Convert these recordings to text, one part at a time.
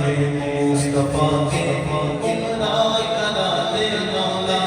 مصطفیٰ کے عمرہ کرا دے مولا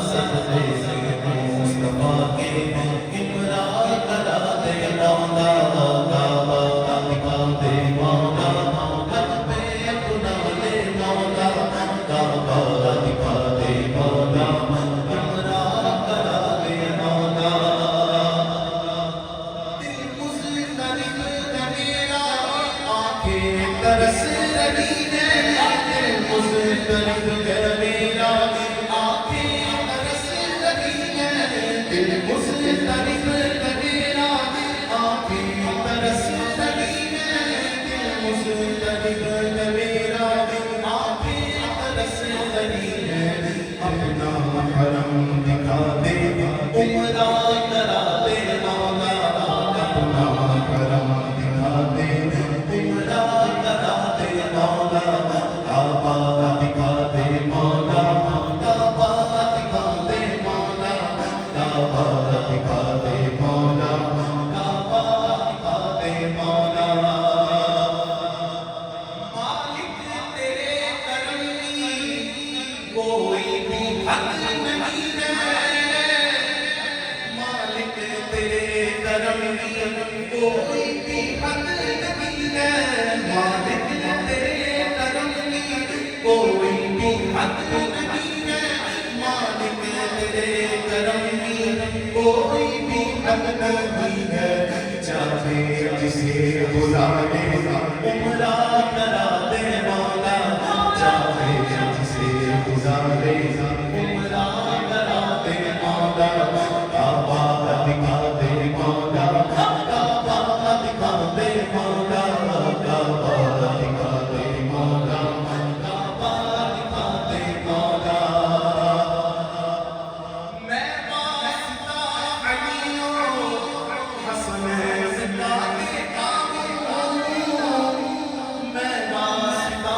صدقے مصطفیٰ کے عمرہ کرا دے مولا کعبہ دکھا دے مولا لبے بنا لے مولا کعبہ دکھا دے مولا عمرہ کرا دے مولا دل مضطرب ہے میرا آنکھیں ترس رہی ہیں دل مضطرب ہے میرا آنکھیں ترس رہی ہیں دل مضطرب ہے میرا آنکھیں ترس رہی ہیں دل مضطرب ہے میرا آنکھیں ترس رہی ہیں اپنا حرم دکھا دے عمرہ کرا دے مولا اپنا حرم دکھا دے عمرہ کرا دے مولا کعبہ دکھا دے مولا کعبہ دکھا دے مولا کعبہ دکھا دے مولا کعبہ دکھا دے مولا مالک تیرے کرم کی کوئی بھی حد نہیں ہے مالک تیرے کرم کی کوئی بھی حد نہیں ہے مالک تیرے کرم کی کوئی بھی حد نہیں ہے مالک تیرے کرم کی کوئی بھی حد نہیں ہے چاہے جسے بلا لے عمرہ کرا دے مولا چاہے جسے بلا لے عمرہ کرا دے مولا کعبہ دکھا دے مولا کعبہ دکھا دے مولا کعبہ دکھا دے مولا کعبہ دکھا دے مولا میں واسطہ علی حسن کا بیٹا ہوں میں واسطہ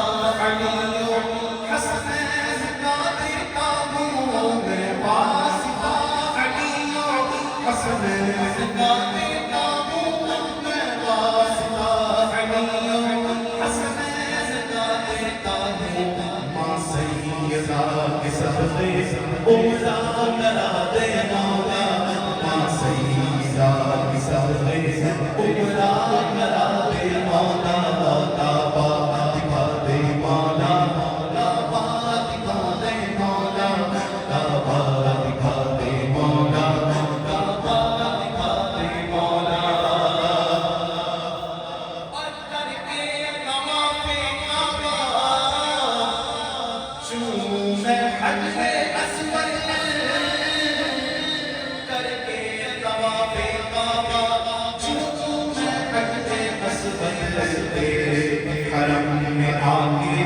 علی حسن کا بیٹا ہوں میں واسطہ علی حسن کا بیٹا ہوں میں واسطہ علی حسن کا بیٹا ہوں ماں سیدہ کے صدقے عمرہ کرا دے مولا ماں سیدہ کے صدقے عمرہ کرا دے مولا کعبہ دکھا دے مولا کعبہ دکھا دے مولا کعبہ دکھا دے مولا کعبہ دکھا دے مولا اور کر کے طواف کعبہ چومے حجر اسود کر کے طواف کعبہ چومے حجر اسود تیرے حرم میں آ کے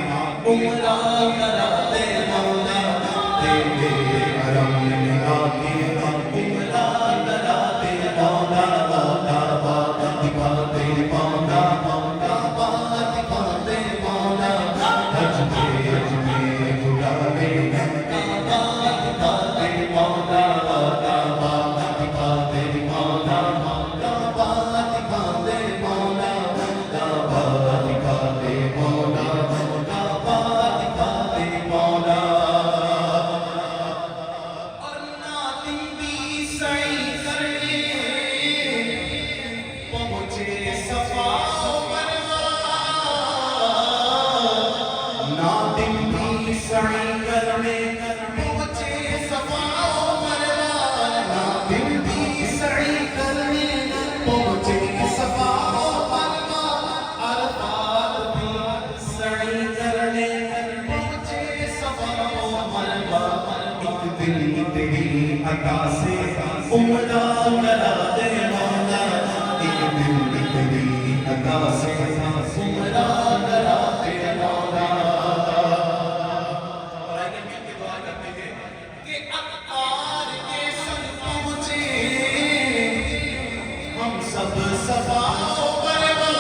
عمرہ کرا دے مولا تیرے حرم میں آ کے عمرہ کرا دے مولا کعبہ دکھا دے مولا کعبہ دکھا دے مولا حج میں بلا لے کعبہ دکھا دے مولا کعبہ دکھا دے مولا کعبہ دکھا دے مولا کعبہ دکھا دے مولا کعبہ دکھا دے مولا اور نادم بھی سعی کرنے پہنچے صفا و مروہ نادم بھی سعی کرنے پہنچے صفا و مروہ نادم بھی سعی کرنے پہنچے صفا و مروہ عرفات بھی سعی کرنے پہنچے صفا و مروہ ایک دل تیری عطا سے عمرہ کرا دے مولا ایک دل تیری عطا سے عمرہ کرا دے مولا اور آگے مل کے دعا کرتے ہیں کہ اقطار کے سنگ پہنچے ہم سب صفا و مروہ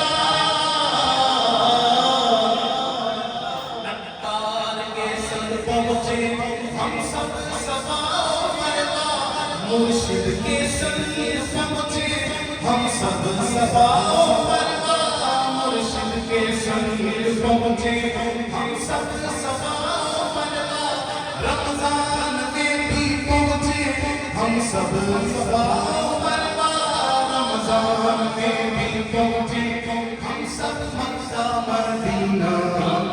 اقطار کے سنگ پہنچے ہم سب صفا و مروہ مرشد کے سنگ پہنچے ہم سب صفا و مروہ مرشد کے سنگ پہنچے ہم سب سباؤ مرلا رمضان میں بھی پہنچے ہم سب سباؤ مرلا رمضان میں بھی پہنچے ہم سب مکہ مدینہ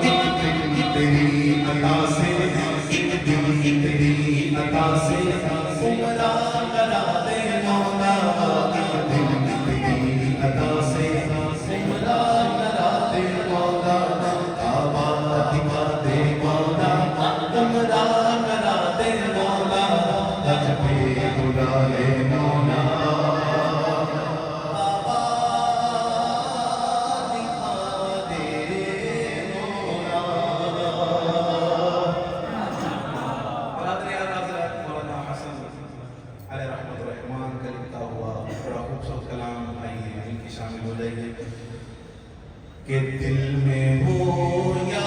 ایک دن تیری عطا سے ایک دن تیری عطا سے عمرہ کرا دے مولا ایک دن تیری عطا سے عمرہ کرا دے مولا کعبہ دکھا دے مولا عمرہ کرا دے مولا حج پہ بلا لے مولا کہ دل میں ہو یاد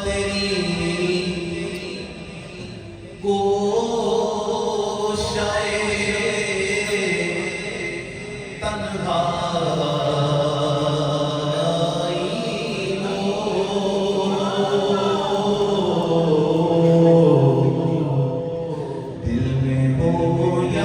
تیری گوشائے تنہائی ہو دل میں ہو میں